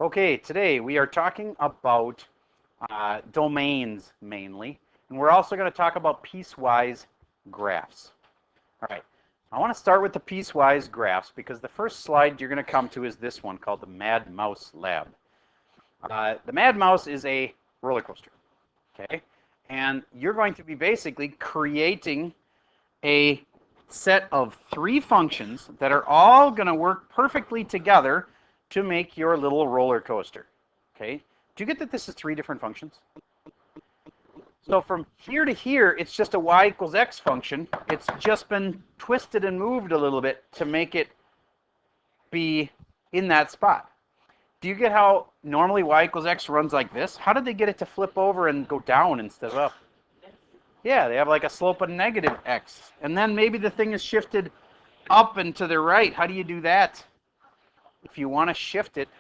Okay, today we are talking about domains mainly, and we're also going to talk about piecewise graphs. All right, I want to start with the piecewise graphs because the first slide you're going to come to is this one called the Mad Mouse Lab. The Mad Mouse is a roller coaster, okay? And you're going to be basically creating a set of 3 functions that are all going to work perfectly together to make your little roller coaster, okay? Do you get that this is 3 different functions? So from here to here, it's just a y equals x function. It's just been twisted and moved a little bit to make it be in that spot. Do you get how normally y equals x runs like this? How did they get it to flip over and go down instead of up? Yeah, they have like a slope of negative x. And then maybe the thing is shifted up and to the right. How do you do that? If you want to shift it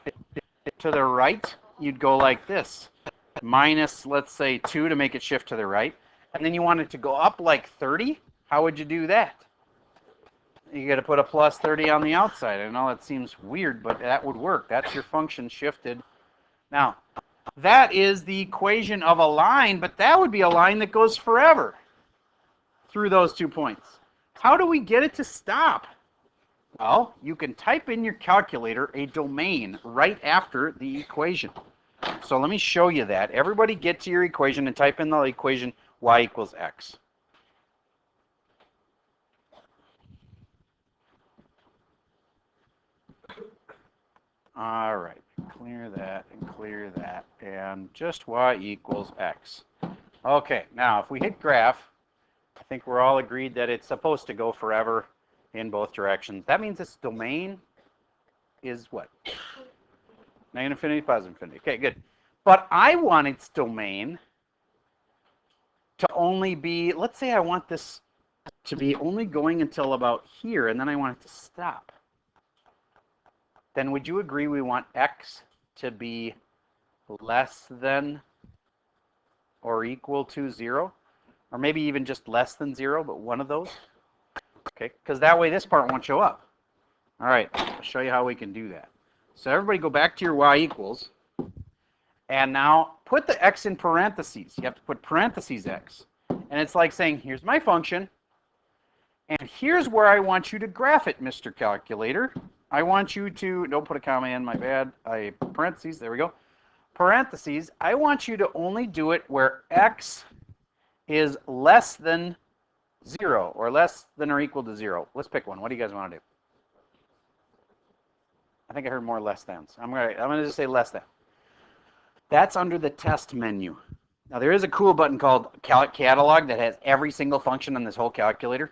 to the right, you'd go like this. Minus, let's say, 2 to make it shift to the right. And then you want it to go up like 30. How would you do that? You got to put a plus 30 on the outside. I know that seems weird, but that would work. That's your function shifted. Now, that is the equation of a line, but that would be a line that goes forever through those 2 points. How do we get it to stop? Well, you can type in your calculator a domain right after the equation. So let me show you that. Everybody get to your equation and type in the equation y equals x. All right, clear that and clear that, and just y equals x. Okay, now if we hit graph, I think we're all agreed that it's supposed to go forever in both directions. That means its domain is what? Negative infinity, positive infinity. Okay, good. But I want its domain to only be, let's say I want this to be only going until about here, and then I want it to stop. Then would you agree we want x to be less than or equal to 0? Or maybe even just less than 0, but one of those? Okay, because that way this part won't show up. All right, I'll show you how we can do that. So everybody go back to your y equals, and now put the x in parentheses. You have to put parentheses x. And it's like saying, here's my function, and here's where I want you to graph it, Mr. Calculator. I want you to, don't put a comma in, my bad, parentheses, there we go. Parentheses, I want you to only do it where x is less than 0, or less than or equal to 0. Let's pick one. What do you guys want to do? I think I heard more less than. So I'm gonna just say less than. That's under the test menu. Now there is a cool button called catalog that has every single function on this whole calculator.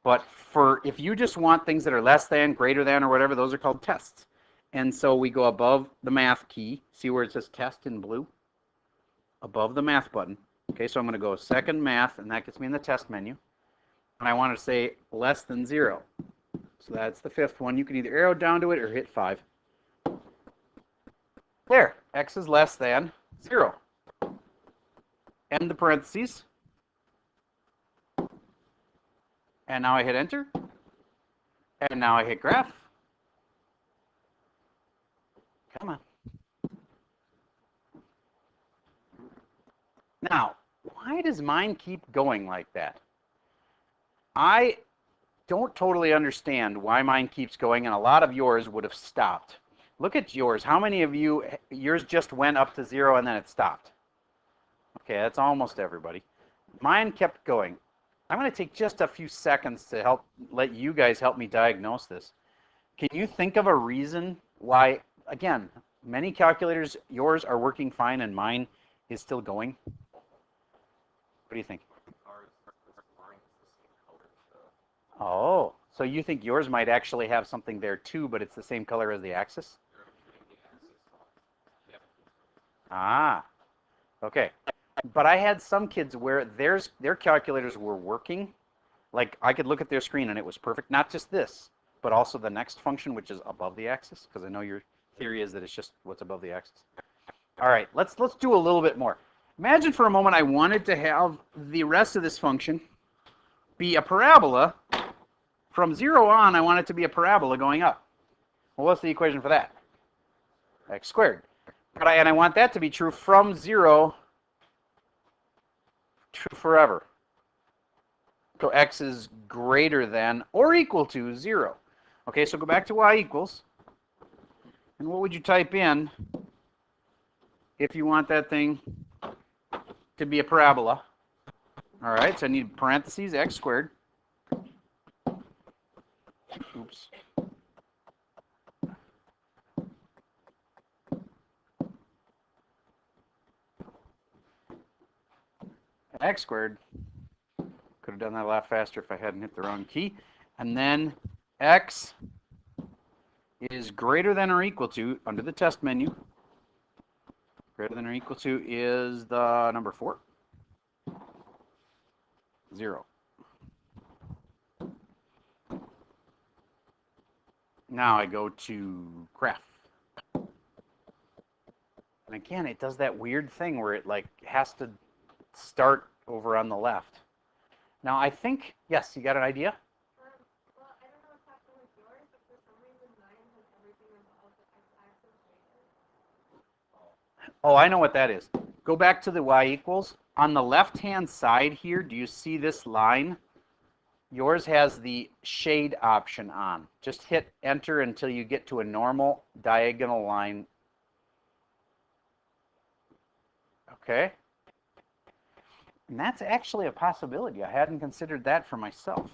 But for if you just want things that are less than, greater than, or whatever, those are called tests. And so we go above the math key. See where it says test in blue? Above the math button. Okay, so I'm going to go second math, and that gets me in the test menu. And I want to say less than 0. So that's the 5th one. You can either arrow down to it or hit 5. There, x is less than 0. End the parentheses. And now I hit enter. And now I hit graph. Come on. Now, why does mine keep going like that? I don't totally understand why mine keeps going, and a lot of yours would have stopped. Look at yours. How many of you, yours just went up to 0 and then it stopped? Okay, that's almost everybody. Mine kept going. I'm going to take just a few seconds to let you guys help me diagnose this. Can you think of a reason why, again, many calculators, yours are working fine and mine is still going? What do you think? Oh, so you think yours might actually have something there too, but it's the same color as the axis? Ah, okay. But I had some kids where their calculators were working. Like I could look at their screen and it was perfect. Not just this, but also the next function, which is above the axis, because I know your theory is that it's just what's above the axis. All right, let's do a little bit more. Imagine for a moment I wanted to have the rest of this function be a parabola. From 0 on, I want it to be a parabola going up. Well, what's the equation for that? x squared. And I want that to be true from 0 to forever. So x is greater than or equal to 0. Okay, so go back to y equals. And what would you type in if you want that thing to be a parabola? All right, so I need parentheses x squared. Oops. X squared. Could have done that a lot faster if I hadn't hit the wrong key. And then x is greater than or equal to, under the test menu, greater than or equal to is the number 4. 0. Now I go to graph. And again, it does that weird thing where it like has to start over on the left. Now I think, yes, you got an idea? Well, I don't know what's happening with yours, but for some reason mine has everything above the x-axis shaded. Oh, I know what that is. Go back to the y equals. On the left-hand side here, do you see this line? Yours has the shade option on. Just hit enter until you get to a normal diagonal line. Okay? And that's actually a possibility. I hadn't considered that for myself.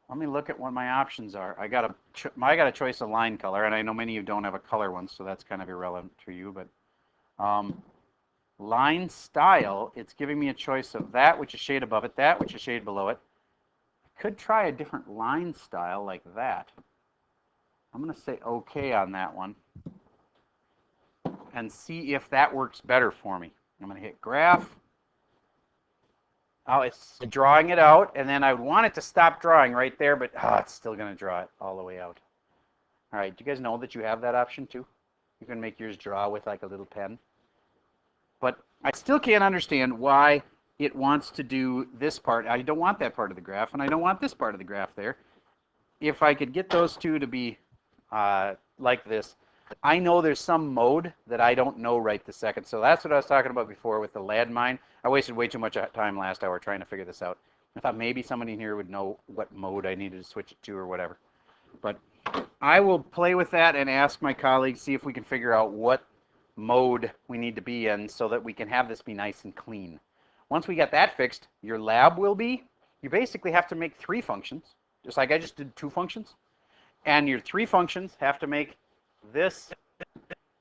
Let me look at what my options are. I got a choice of line color, and I know many of you don't have a color one, so that's kind of irrelevant to you. But line style, it's giving me a choice of that, which is shade above it, that, which is shade below it. I could try a different line style like that. I'm going to say OK on that one and see if that works better for me. I'm going to hit graph. Oh, it's drawing it out, and then I would want it to stop drawing right there, but it's still going to draw it all the way out. All right, do you guys know that you have that option too? You can make yours draw with like a little pen. But I still can't understand why it wants to do this part. I don't want that part of the graph, and I don't want this part of the graph there. If I could get those two to be like this, I know there's some mode that I don't know right this second. So that's what I was talking about before with the landmine. I wasted way too much time last hour trying to figure this out. I thought maybe somebody in here would know what mode I needed to switch it to or whatever. But I will play with that and ask my colleagues, see if we can figure out what mode we need to be in so that we can have this be nice and clean. Once we get that fixed, your lab will be, you basically have to make 3 functions, just like I just did 2 functions. And your 3 functions have to make this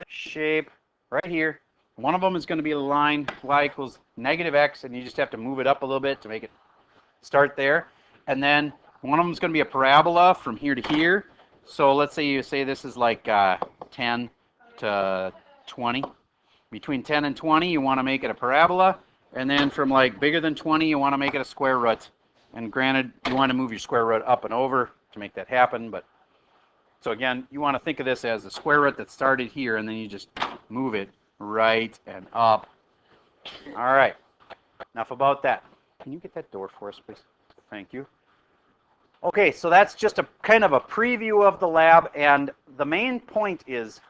shape right here. One of them is going to be the line y equals -x, and you just have to move it up a little bit to make it start there. And then one of them is going to be a parabola from here to here. So let's say you say this is like 10 to 20. Between 10 and 20, you want to make it a parabola. And then from like bigger than 20, you want to make it a square root. And granted, you want to move your square root up and over to make that happen. But so again, you want to think of this as a square root that started here, and then you just move it right and up. All right, enough about that. Can you get that door for us, please? Thank you. Okay, so that's just a kind of a preview of the lab, and the main point is,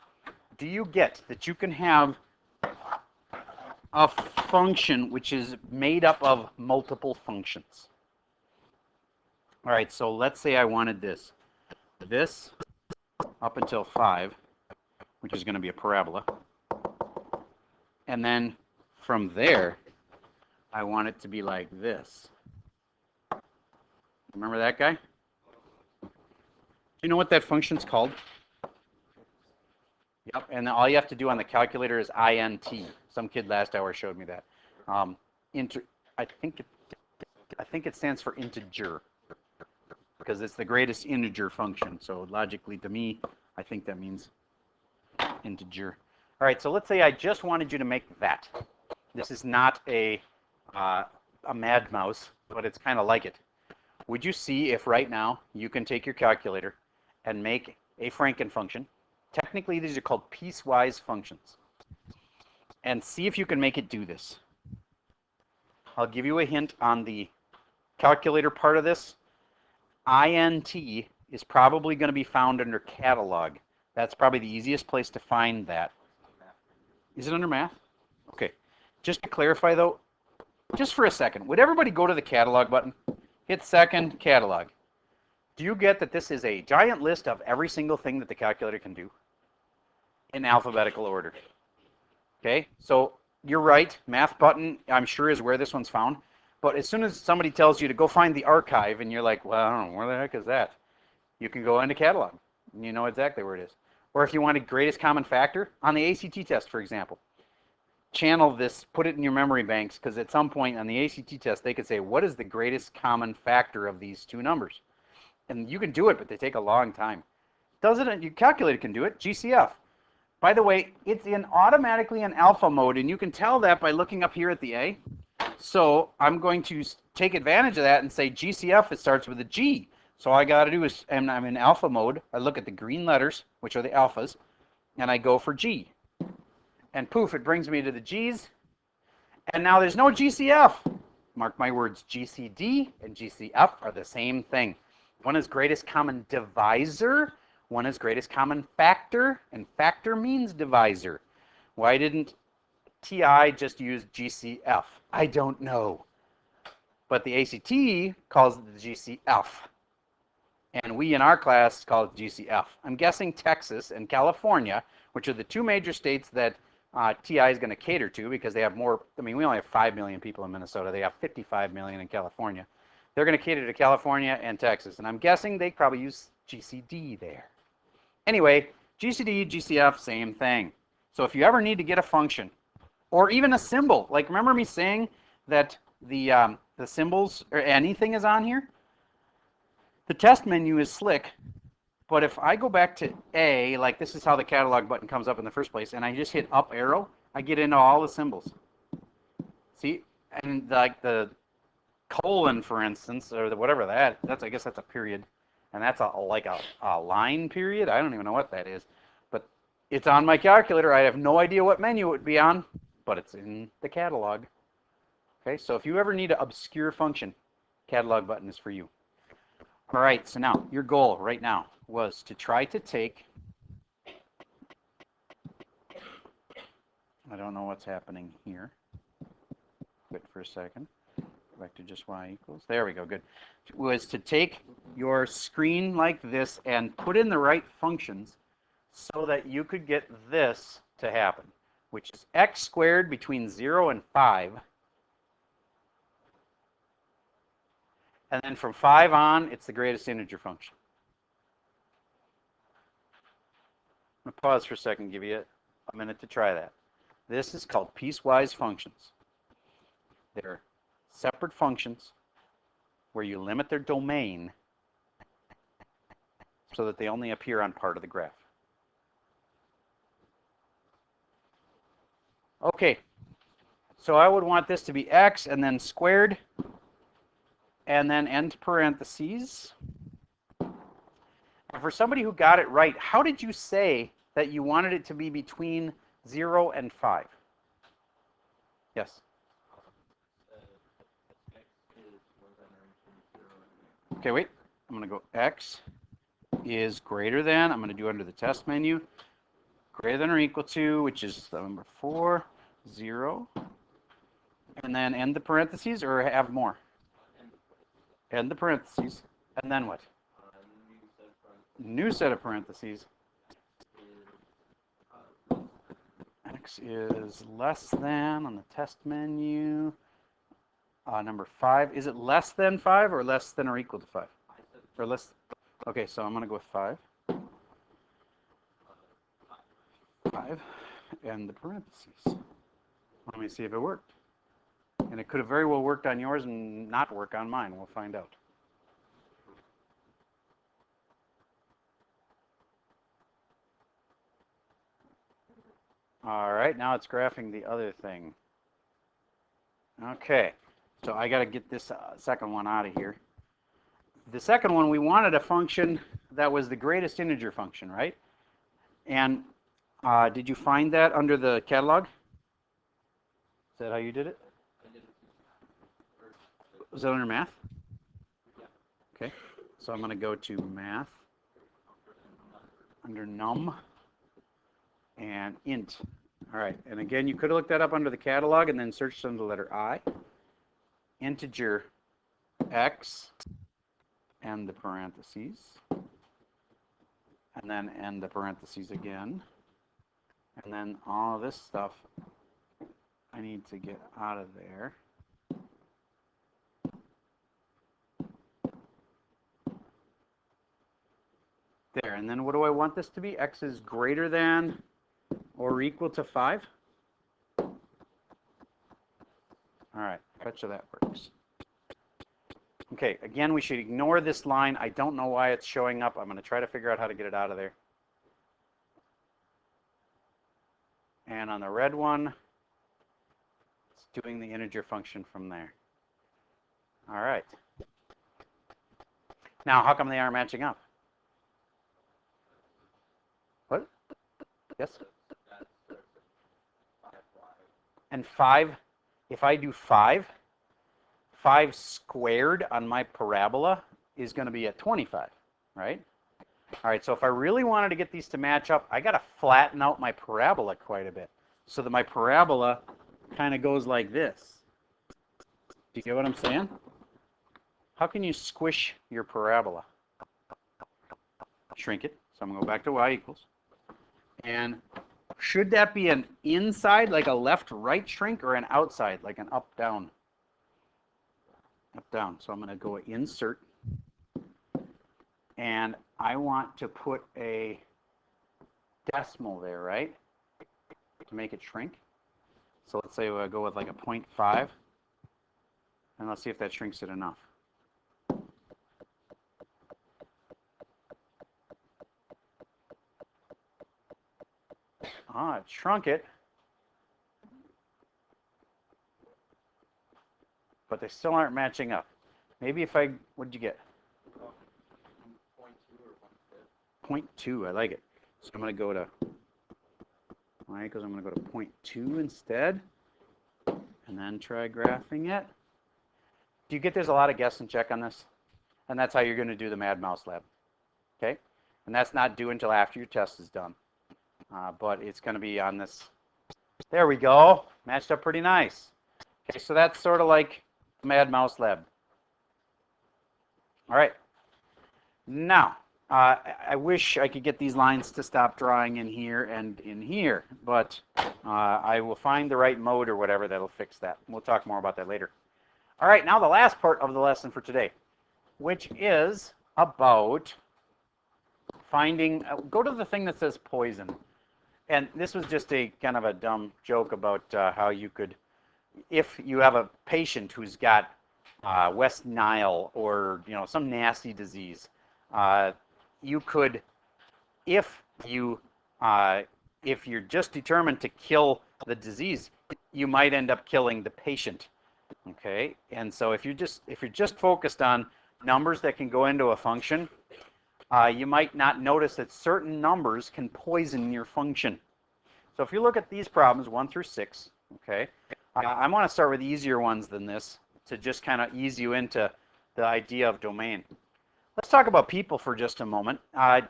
do you get that you can have a function which is made up of multiple functions? All right, so let's say I wanted this up until 5, which is going to be a parabola. And then from there, I want it to be like this. Remember that guy? Do you know what that function's called? Yep, and all you have to do on the calculator is int. Some kid last hour showed me that. I think it stands for integer, because it's the greatest integer function. So logically, to me, I think that means integer. All right, so let's say I just wanted you to make that. This is not a mad mouse, but it's kind of like it. Would you see if right now you can take your calculator and make a Franken function? Technically, these are called piecewise functions. And see if you can make it do this. I'll give you a hint on the calculator part of this. INT is probably going to be found under catalog. That's probably the easiest place to find that. Is it under math? Okay. Just to clarify though, just for a second, would everybody go to the catalog button? Hit second, catalog. Do you get that this is a giant list of every single thing that the calculator can do in alphabetical order? Okay, so you're right, math button, I'm sure, is where this one's found. But as soon as somebody tells you to go find the archive and you're like, well, I don't know, where the heck is that? You can go into catalog and you know exactly where it is. Or if you wanted greatest common factor, on the ACT test, for example, channel this, put it in your memory banks, because at some point on the ACT test, they could say, what is the greatest common factor of these two numbers? And you can do it, but they take a long time. Does it? Your calculator can do it, GCF. By the way, it's automatically in alpha mode, and you can tell that by looking up here at the A. So I'm going to take advantage of that and say GCF, it starts with a G. So all I got to do is, and I'm in alpha mode, I look at the green letters, which are the alphas, and I go for G. And poof, it brings me to the G's. And now there's no GCF. Mark my words, GCD and GCF are the same thing. One is greatest common divisor, one is greatest common factor, and factor means divisor. Why didn't TI just use GCF? I don't know. But the ACT calls it the GCF. And we in our class call it GCF. I'm guessing Texas and California, which are the two major states that TI is going to cater to because they have more. I mean, we only have 5 million people in Minnesota. They have 55 million in California. They're going to cater to California and Texas. And I'm guessing they probably use GCD there. Anyway, GCD, GCF, same thing. So if you ever need to get a function or even a symbol, like remember me saying that the symbols or anything is on here? The test menu is slick, but if I go back to A, like this is how the catalog button comes up in the first place, and I just hit up arrow, I get into all the symbols. See, and like the colon, for instance, or the whatever that's I guess that's a period, and that's like a line period. I don't even know what that is, but it's on my calculator. I have no idea what menu it would be on, but it's in the catalog. Okay, so if you ever need an obscure function, catalog button is for you. All right, so now your goal right now was to try to take, I don't know what's happening here. Wait for a second. Go back to just y equals. There we go, good. Was to take your screen like this and put in the right functions so that you could get this to happen, which is x squared between 0 and 5. And then from 5 on, it's the greatest integer function. I'm going to pause for a second, give you a minute to try that. This is called piecewise functions. They're separate functions where you limit their domain so that they only appear on part of the graph. Okay, so I would want this to be x and then squared and then end parentheses. And for somebody who got it right, how did you say that you wanted it to be between 0 and 5? Yes? Okay, wait. I'm going to go x is greater than, I'm going to do under the test menu, greater than or equal to, which is the number 4, 0. And then end the parentheses or have more? End the parentheses. And then what? New set of parentheses. X is less than on the test menu. Number 5. Is it less than 5 or less than or equal to 5? Or less? Okay, so I'm going to go with 5. 5. And the parentheses. Let me see if it worked. And it could have very well worked on yours and not work on mine. We'll find out. All right, now it's graphing the other thing. Okay, so I got to get this second one out of here. The second one, we wanted a function that was the greatest integer function, right? And did you find that under the catalog? Is that how you did it? Was that under math? Okay, so I'm going to go to math. under num and int. All right, and again, you could have looked that up under the catalog and then searched under the letter I. Integer x and the parentheses, and then end the parentheses again. And then all this stuff I need to get out of there. There, and then what do I want this to be? X is greater than or equal to 5? All right, I bet you that works. Okay, again, we should ignore this line. I don't know why it's showing up. I'm going to try to figure out how to get it out of there. And on the red one, it's doing the integer function from there. All right. Now, how come they aren't matching up? What? Yes? And 5, if I do 5 squared on my parabola is going to be at 25, right? All right, so if I really wanted to get these to match up, I got to flatten out my parabola quite a bit so that my parabola kind of goes like this. Do you get what I'm saying? How can you squish your parabola? Shrink it. So I'm going to go back to y equals. And should that be an inside, like a left-right shrink, or an outside, like an up-down? Up-down. So I'm going to go insert. And I want to put a decimal there, right? To make it shrink. So let's say we'll go with like a 0.5. And let's see if that shrinks it enough. Ah, it shrunk it. But they still aren't matching up. Maybe if I, what did you get? 0.2, I like it. So I'm going to go to, why? Because I'm going to go to 0.2 instead. And then try graphing it. Do you get there's a lot of guess and check on this? And that's how you're going to do the Mad Mouse Lab. Okay? And that's not due until after your test is done. But it's going to be on this. There we go. Matched up pretty nice. Okay, so that's sort of like the Mad Mouse Lab. All right. Now, I wish I could get these lines to stop drawing in here and in here, but I will find the right mode or whatever that'll fix that. We'll talk more about that later. All right, now the last part of the lesson for today, which is about finding, go to the thing that says poison. And this was just a kind of a dumb joke about how you could, if you have a patient who's got West Nile or some nasty disease, you could, if you're just determined to kill the disease, you might end up killing the patient. Okay, and so if you're just focused on numbers that can go into a function, you might not notice that certain numbers can poison your function. So if you look at these problems, 1 through 6, okay, I want to start with easier ones than this to just kind of ease you into the idea of domain. Let's talk about people for just a moment.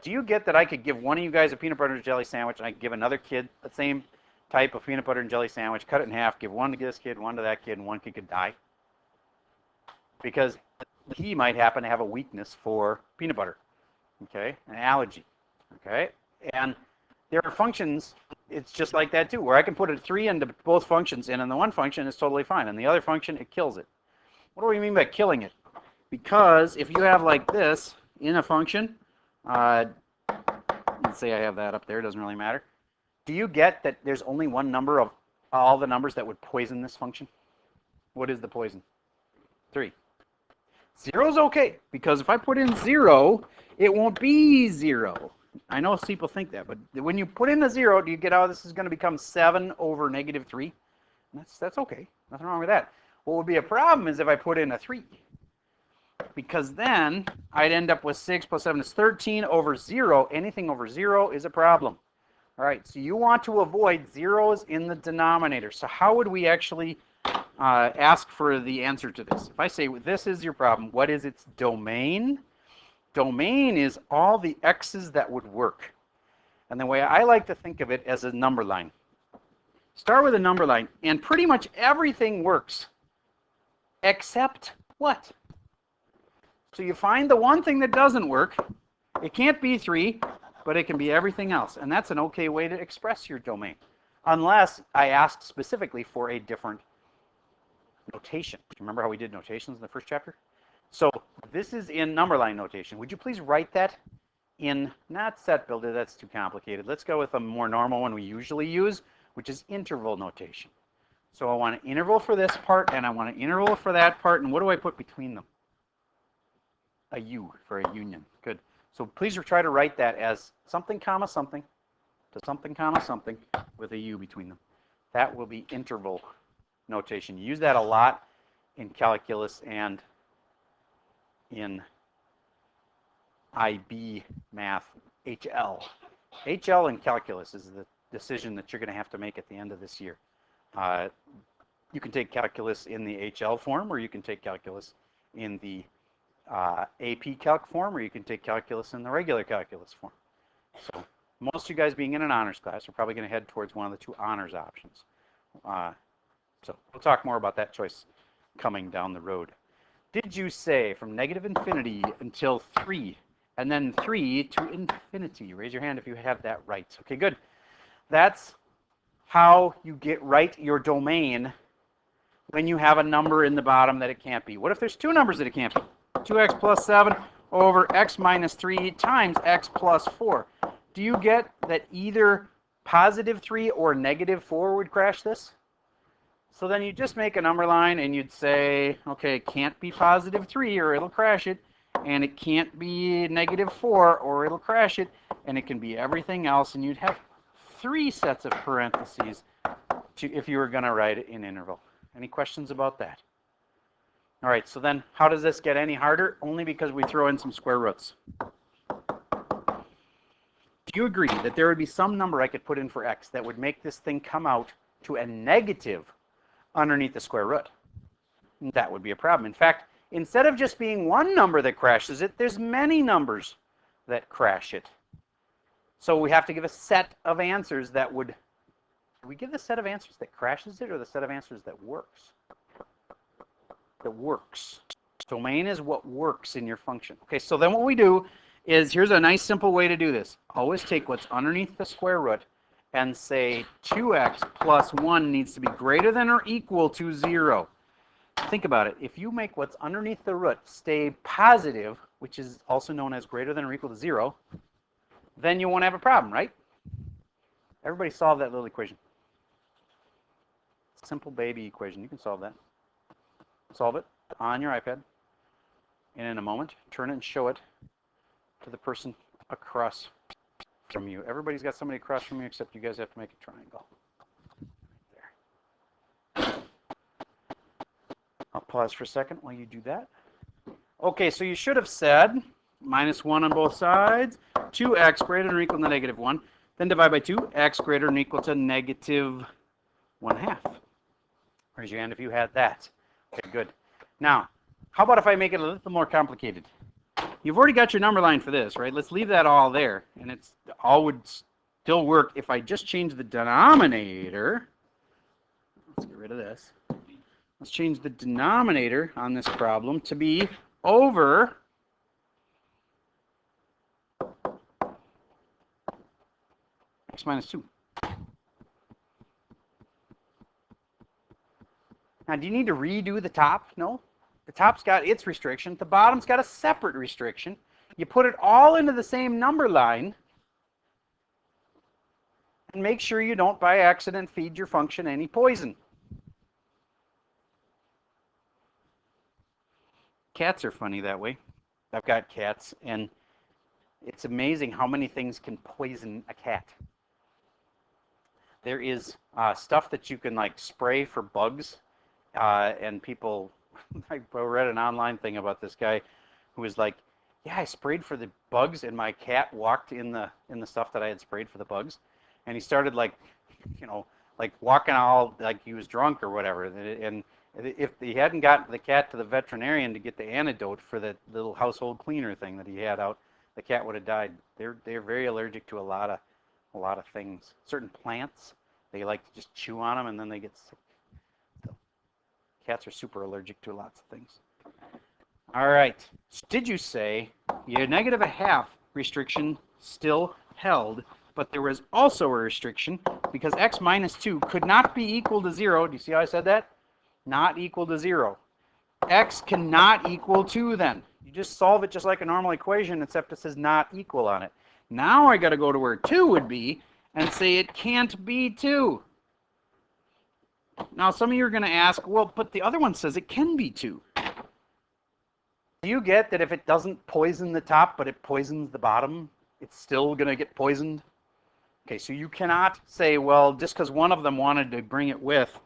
Do you get that I could give one of you guys a peanut butter and jelly sandwich, and I could give another kid the same type of peanut butter and jelly sandwich, cut it in half, give one to this kid, one to that kid, and one kid could die? Because he might happen to have a weakness for peanut butter, okay, an allergy, okay? And there are functions, it's just like that too, where I can put a 3 into both functions, and in the one function it's totally fine, and the other function it kills it. What do we mean by killing it? Because if you have like this in a function, let's say I have that up there, it doesn't really matter. Do you get that there's only one number of all the numbers that would poison this function? What is the poison? 3. 0 is okay, because if I put in 0, it won't be 0. I know people think that, but when you put in a 0, do you get how this is going to become 7 over negative 3? That's okay. Nothing wrong with that. What would be a problem is if I put in a 3. Because then I'd end up with 6 plus 7 is 13 over 0. Anything over 0 is a problem. All right, so you want to avoid zeros in the denominator. So how would we actually ask for the answer to this? If I say this is your problem, what is its domain? Domain is all the x's that would work. And the way I like to think of it as a number line. Start with a number line, and pretty much everything works, except what? So you find the one thing that doesn't work. It can't be 3, but it can be everything else. And that's an okay way to express your domain, unless I ask specifically for a different notation. Remember how we did notations in the first chapter? So this is in number line notation. Would you please write that in, not set builder, that's too complicated. Let's go with a more normal one we usually use, which is interval notation. So I want an interval for this part, and I want an interval for that part, and what do I put between them? A U for a union. Good. So please try to write that as something comma something to something comma something with a U between them. That will be interval notation. You use that a lot in calculus and in IB math, HL. HL in calculus is the decision that you're going to have to make at the end of this year. You can take calculus in the HL form, or you can take calculus in the AP Calc form, or you can take calculus in the regular calculus form. So most of you guys being in an honors class are probably going to head towards one of the 2 honors options. So we'll talk more about that choice coming down the road. Did you say from negative infinity until 3, and then 3 to infinity? Raise your hand if you have that right. Okay, good. That's how you get right your domain when you have a number in the bottom that it can't be. What if there's 2 numbers that it can't be? 2x plus 7 over x minus 3 times x plus 4. Do you get that either positive 3 or negative 4 would crash this? So then you just make a number line and you'd say, okay, it can't be positive 3 or it'll crash it, and it can't be negative 4 or it'll crash it, and it can be everything else, and you'd have 3 sets of parentheses if you were going to write it in interval. Any questions about that? All right, so then how does this get any harder? Only because we throw in some square roots. Do you agree that there would be some number I could put in for x that would make this thing come out to a negative underneath the square root? That would be a problem. In fact, instead of just being one number that crashes it, there's many numbers that crash it. So we have to give a set of answers that would, do we give the set of answers that crashes it or the set of answers that works? That works. Domain is what works in your function. Okay, so then what we do is, here's a nice simple way to do this. Always take what's underneath the square root and say 2x plus 1 needs to be greater than or equal to 0. Think about it. If you make what's underneath the root stay positive, which is also known as greater than or equal to 0, then you won't have a problem, right? Everybody solve that little equation. Simple baby equation. You can solve that. Solve it on your iPad. And in a moment, turn it and show it to the person across from you. Everybody's got somebody across from you, except you guys have to make a triangle. There. I'll pause for a second while you do that. Okay, so you should have said minus 1 on both sides, 2x greater than or equal to negative 1, then divide by 2, x greater than or equal to negative 1/2. Raise your hand if you had that. Okay, good. Now, how about if I make it a little more complicated? You've already got your number line for this, right? Let's leave that all there, and it's all would still work if I just change the denominator. Let's get rid of this. Let's change the denominator on this problem to be over x minus 2. Now, do you need to redo the top? No. The top's got its restriction. The bottom's got a separate restriction. You put it all into the same number line and make sure you don't by accident feed your function any poison. Cats are funny that way. I've got cats, and it's amazing how many things can poison a cat. There is stuff that you can like spray for bugs, and people, I read an online thing about this guy who was like, yeah, I sprayed for the bugs, and my cat walked in the stuff that I had sprayed for the bugs, and he started like, you know, like walking all like he was drunk or whatever, and if he hadn't gotten the cat to the veterinarian to get the antidote for that little household cleaner thing that he had out, the cat would have died. They're very allergic to a lot a lot of things. Certain plants, they like to just chew on them and then they get sick. So cats are super allergic to lots of things. All right. Did you say your negative a half restriction still held, but there was also a restriction because x minus 2 could not be equal to 0. Do you see how I said that? Not equal to 0. X cannot equal 2 then. You just solve it just like a normal equation, except it says not equal on it. Now I got to go to where 2 would be and say it can't be 2. Now some of you are going to ask, well, but the other one says it can be 2. Do you get that if it doesn't poison the top, but it poisons the bottom, it's still going to get poisoned? Okay, so you cannot say, well, just because one of them wanted to bring it with,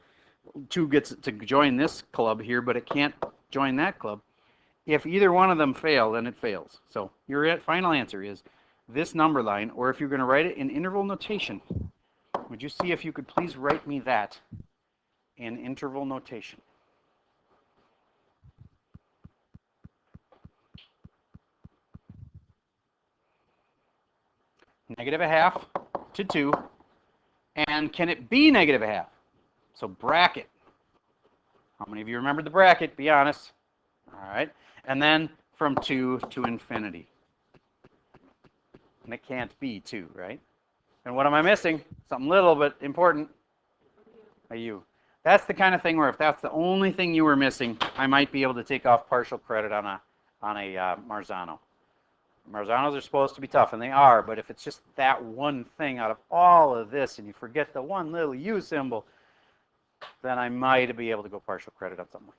2 gets to join this club here, but it can't join that club. If either one of them fail, then it fails. So your final answer is this number line, or if you're going to write it in interval notation, would you see if you could please write me that in interval notation? Negative a half to 2. And can it be negative a half? So bracket. How many of you remembered the bracket? Be honest. All right. And then from 2 to infinity. And it can't be 2, right? And what am I missing? Something little but important. A u. That's the kind of thing where if that's the only thing you were missing, I might be able to take off partial credit on a Marzano. Marzanos are supposed to be tough, and they are, but if it's just that one thing out of all of this and you forget the one little U symbol, then I might be able to go partial credit on something like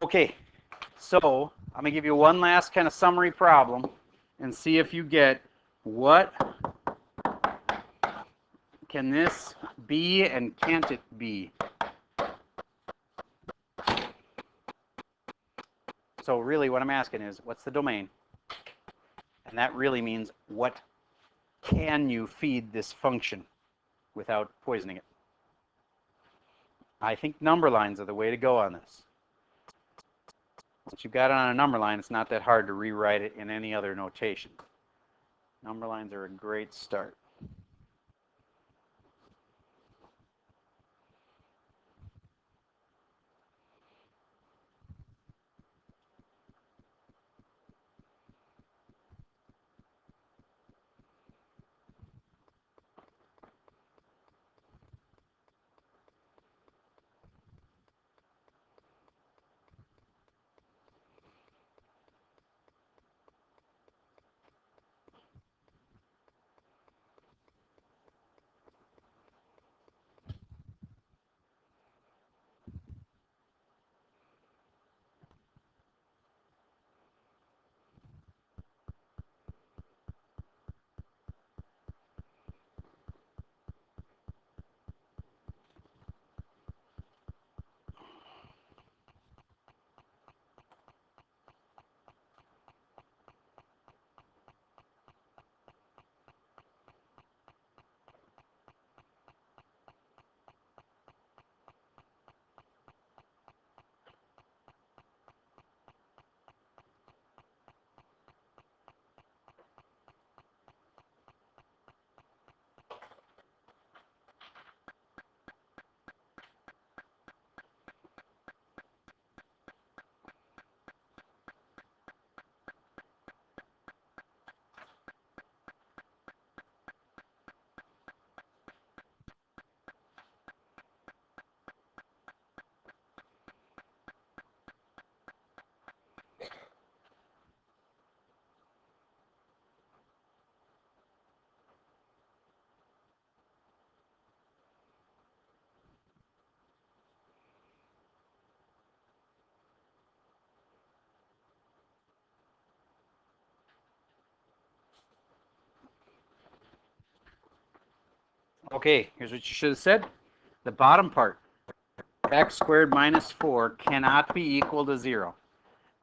that. Okay, so I'm going to give you one last kind of summary problem and see if you get what can this be and can't it be? So really what I'm asking is, what's the domain? And that really means, what can you feed this function without poisoning it? I think number lines are the way to go on this. Once you've got it on a number line, it's not that hard to rewrite it in any other notation. Number lines are a great start. Okay, here's what you should have said. The bottom part, x squared minus 4 cannot be equal to 0.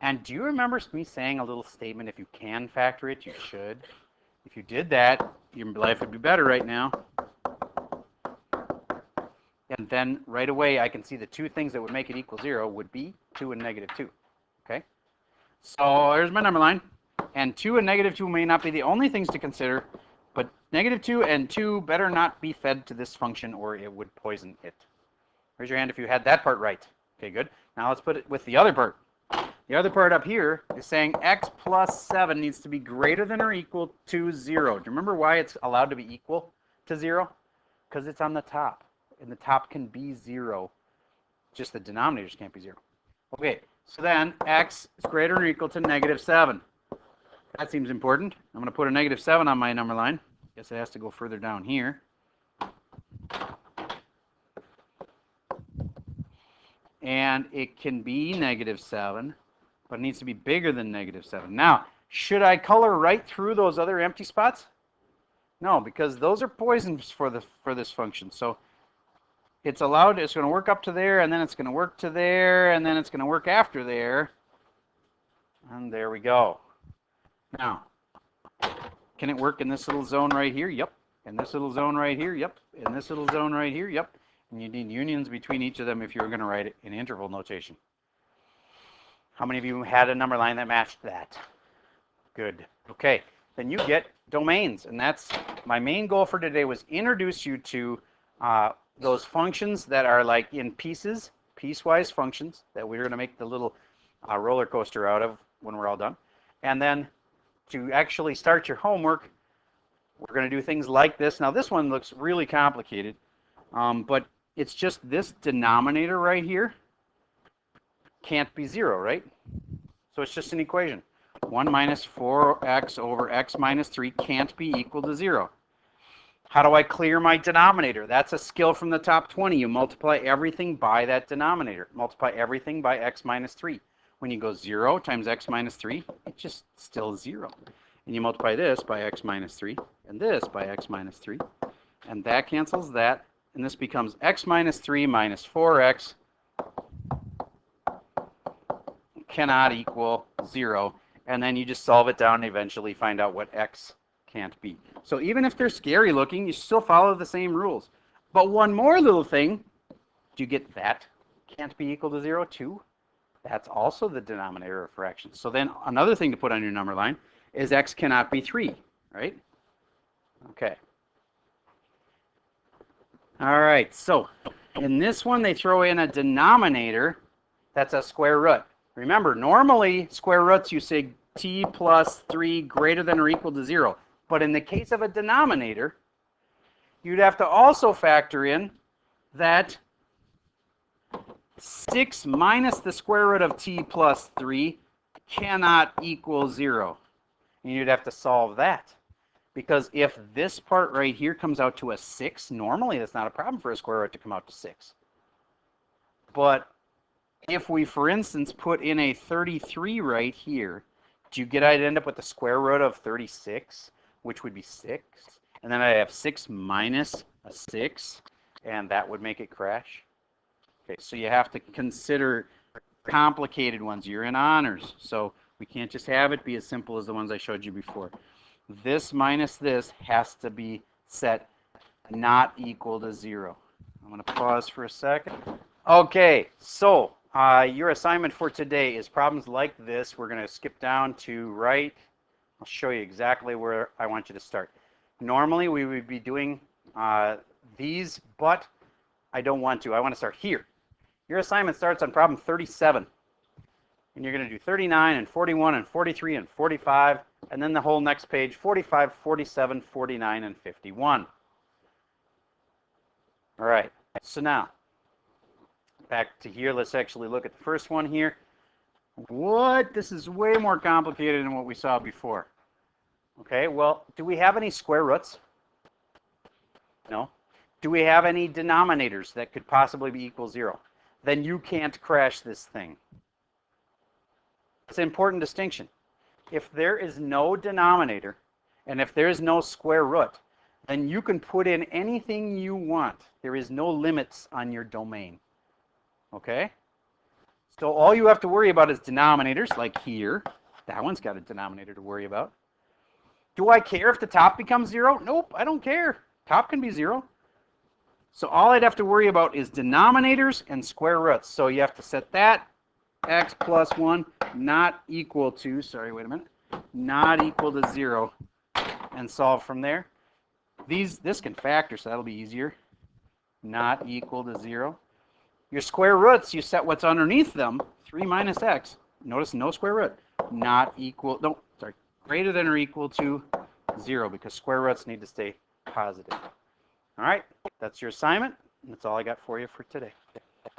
And do you remember me saying a little statement, if you can factor it, you should? If you did that, your life would be better right now. And then right away, I can see the two things that would make it equal 0 would be 2 and negative 2. Okay? So here's my number line. And 2 and negative 2 may not be the only things to consider, but negative 2 and 2 better not be fed to this function or it would poison it. Raise your hand if you had that part right. Okay, good. Now let's put it with the other part. The other part up here is saying x plus 7 needs to be greater than or equal to 0. Do you remember why it's allowed to be equal to 0? Because it's on the top, and the top can be 0. Just the denominators can't be 0. Okay, so then x is greater than or equal to negative 7. That seems important. I'm going to put a negative 7 on my number line. Guess it has to go further down here. And it can be negative 7, but it needs to be bigger than negative 7. Now, should I color right through those other empty spots? No, because those are poisons for this function. So it's allowed, it's going to work up to there, and then it's going to work to there, and then it's going to work after there. And there we go. Now, can it work in this little zone right here? Yep. In this little zone right here? Yep. In this little zone right here? Yep. And you need unions between each of them if you were going to write it in interval notation. How many of you had a number line that matched that? Good. Okay. Then you get domains. And that's my main goal for today, was introduce you to those functions that are like in pieces, piecewise functions that we're going to make the little roller coaster out of when we're all done. And then to actually start your homework, we're going to do things like this. Now this one looks really complicated, but it's just this denominator right here can't be 0, right? So it's just an equation. 1 minus 4x over x minus 3 can't be equal to 0. How do I clear my denominator? That's a skill from the top 20. You multiply everything by that denominator. Multiply everything by x minus 3. When you go 0 times x minus 3, it's just still 0. And you multiply this by x minus 3, and this by x minus 3. And that cancels that. And this becomes x minus 3 minus 4x cannot equal 0. And then you just solve it down and eventually find out what x can't be. So even if they're scary looking, you still follow the same rules. But one more little thing, do you get that can't be equal to 0 too? That's also the denominator of fractions. So then another thing to put on your number line is x cannot be 3, right? Okay. All right, so in this one, they throw in a denominator that's a square root. Remember, normally square roots, you say t plus 3 greater than or equal to 0. But in the case of a denominator, you'd have to also factor in that 6 minus the square root of t plus 3 cannot equal 0. And you'd have to solve that. Because if this part right here comes out to a 6, normally that's not a problem for a square root to come out to 6. But if we, for instance, put in a 33 right here, do you get I'd end up with the square root of 36, which would be 6. And then I have 6 minus a 6, and that would make it crash. Okay, so you have to consider complicated ones. You're in honors, so we can't just have it be as simple as the ones I showed you before. This minus this has to be set not equal to 0. I'm going to pause for a second. Okay, so your assignment for today is problems like this. We're going to skip down to right. I'll show you exactly where I want you to start. Normally we would be doing these, but I don't want to. I want to start here. Your assignment starts on problem 37. And you're going to do 39 and 41 and 43 and 45, and then the whole next page, 45, 47, 49, and 51. All right, so now, back to here. Let's actually look at the first one here. What? This is way more complicated than what we saw before. Okay, well, do we have any square roots? No. Do we have any denominators that could possibly be equal 0? Then you can't crash this thing. It's an important distinction. If there is no denominator, and if there is no square root, then you can put in anything you want. There is no limits on your domain. Okay? So all you have to worry about is denominators, like here. That one's got a denominator to worry about. Do I care if the top becomes 0? Nope, I don't care. Top can be 0. So all I'd have to worry about is denominators and square roots. So you have to set that x plus 1 not equal to, sorry, wait a minute, not equal to 0, and solve from there. This can factor, so that'll be easier. Not equal to 0. Your square roots, you set what's underneath them. 3 minus x. Notice no square root. Not equal, no, sorry, greater than or equal to 0, because square roots need to stay positive. All right, that's your assignment. That's all I got for you for today.